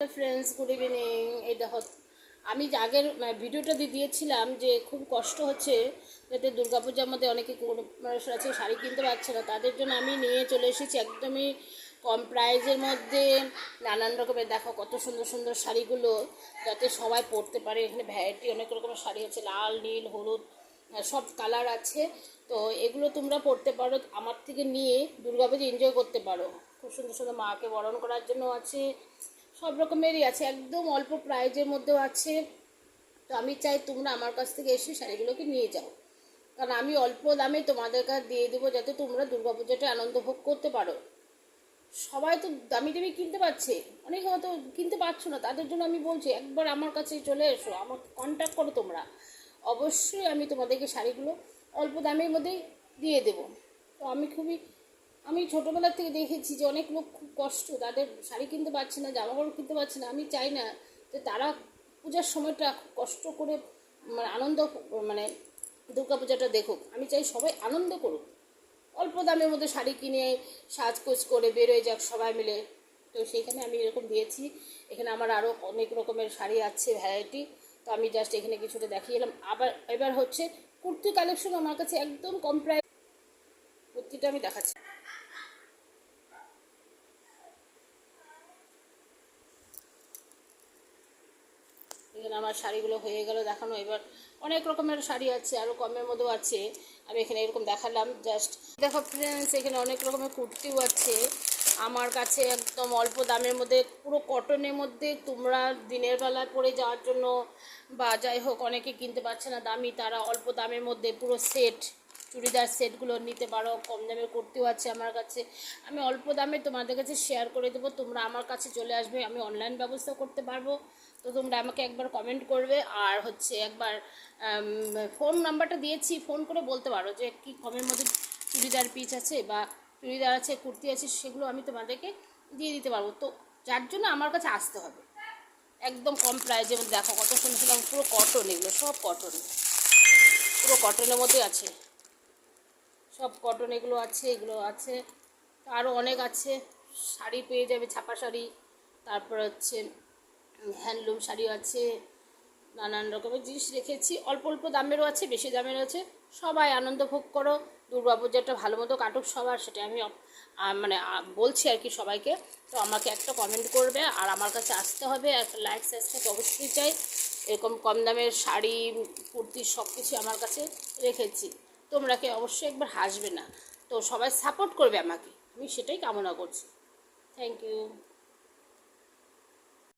Hello friends, good evening. এই দেখো, আমি যে আগের ভিডিওটা দিয়েছিলাম যে খুব কষ্ট হচ্ছে, যাতে দুর্গাপূজার মধ্যে অনেকে মানুষ আছে শাড়ি কিনতে পারছে না, তাদের জন্য আমি নিয়ে চলে এসেছি একদমই কম প্রাইজের মধ্যে নানান রকমের। দেখো কত সুন্দর সুন্দর শাড়িগুলো, যাতে সবাই পরতে পারে। এখানে ভ্যারাইটি অনেক রকমের শাড়ি আছে, লাল, নীল, হলুদ, সব কালার আছে। তো এগুলো তোমরা পরতে পারো, আমার থেকে নিয়ে দুর্গাপূজা এনজয় করতে পারো। খুব সুন্দর সুন্দর মাকে বরণ করার জন্য আছে, সব রকমেরই আছে, একদম অল্প প্রাইজের মধ্যেও আছে। তো আমি চাই তোমরা আমার কাছ থেকে এসে শাড়িগুলোকে নিয়ে যাও, কারণ আমি অল্প দামে তোমাদের কাছে দিয়ে দেবো, যাতে তোমরা দুর্গাপূজাটা আনন্দ ভোগ করতে পারো। সবাই তো দামি দামি কিনতে পারছে, অনেকে হয়তো কিনতে পারছো না, তাদের জন্য আমি বলছি একবার আমার কাছে চলে এসো, আমাকে কন্ট্যাক্ট করো তোমরা। অবশ্যই আমি তোমাদেরকে শাড়িগুলো অল্প দামের মধ্যেই দিয়ে দেবো। তো আমি ছোটোবেলার থেকে দেখেছি যে অনেক লোক খুব কষ্ট, তাদের শাড়ি কিনতে পারছে না, জামা কাপড় কিনতে পারছে না। আমি চাই না যে তারা পূজার সময়টা খুব কষ্ট করে আনন্দ দুর্গাপূজাটা দেখুক। আমি চাই সবাই আনন্দ করুক, অল্প দামের মধ্যে শাড়ি কিনে সাজগোজ করে বেরোয় যাক সবাই মিলে। তো সেইখানে আমি এরকম দিয়েছি। এখানে আমার আরও অনেক রকমের শাড়ি আছে, ভ্যারাইটি। তো আমি জাস্ট এখানে কিছুটা দেখিয়ে এলাম। এবার হচ্ছে কুর্তি কালেকশন আমার কাছে একদম কম প্রাইস। কুর্তিটা আমি দেখাচ্ছি। এখানে আমার শাড়িগুলো হয়ে গেল দেখানো। এবার অনেক রকমের শাড়ি আছে, আরও কমের মধ্যেও আছে। আমি এখানে এরকম দেখালাম জাস্ট। দেখো ফ্রেন্ডস, এখানে অনেক রকমের কুর্তিও আছে আমার কাছে, একদম অল্প দামের মধ্যে, পুরো কটনের মধ্যে। তোমরা দিনের বেলায় পরে যাওয়ার জন্য বা যাই হোক, অনেকে কিনতে পারছে না দামি, তারা অল্প দামের মধ্যে পুরো সেট চুড়িদার সেটগুলো নিতে পারো। কম দামের কুর্তিও আছে আমার কাছে, আমি অল্প দামে তোমাদের কাছে শেয়ার করে দেবো। তোমরা আমার কাছে চলে আসবে, আমি অনলাইন ব্যবস্থা করতে পারবো। তো তোমরা আমাকে একবার কমেন্ট করবে, আর হচ্ছে একবার ফোন নাম্বারটা দিয়েছি, ফোন করে বলতে পারো যে কি কমের মধ্যে চুড়িদার পিস আছে বা চুড়িদার আছে, কুর্তি আছে, সেগুলো আমি তোমাদেরকে দিয়ে দিতে পারবো। তো যার জন্য আমার কাছে আসতে হবে একদম কম প্রাইজে। দেখো কত সুন্দর সুন্দর, পুরো কটন, এগুলো সব কটন, পুরো কটনের মধ্যে আছে, সব কটন এগুলো আছে, এগুলো আছে। আরও অনেক আছে, শাড়ি পেয়ে যাবে, ছাপা শাড়ি, তারপর হচ্ছে হ্যান্ডলুম শাড়িও আছে, নানান রকমের জিনিস রেখেছি। অল্প অল্প দামেরও আছে, বেশি দামেরও আছে। সবাই আনন্দ ভোগ করো, দুর্গাপূজাটা ভালো মতো কাটুক সবার, সেটা আমি বলছি আর কি সবাইকে। তো আমাকে একটা কমেন্ট করবে, আর আমার কাছে আসতে হবে, একটা লাইক সাবস্ক্রাইব অবশ্যই চাই। এরকম কম দামের শাড়ি, কুর্তি সব কিছু আমার কাছে রেখেছি। তোমরা কি অবশ্যই একবার হাসবে না? তো সবাই সাপোর্ট করবে আমাকে, আমি সেটাই কামনা করছি। Thank you.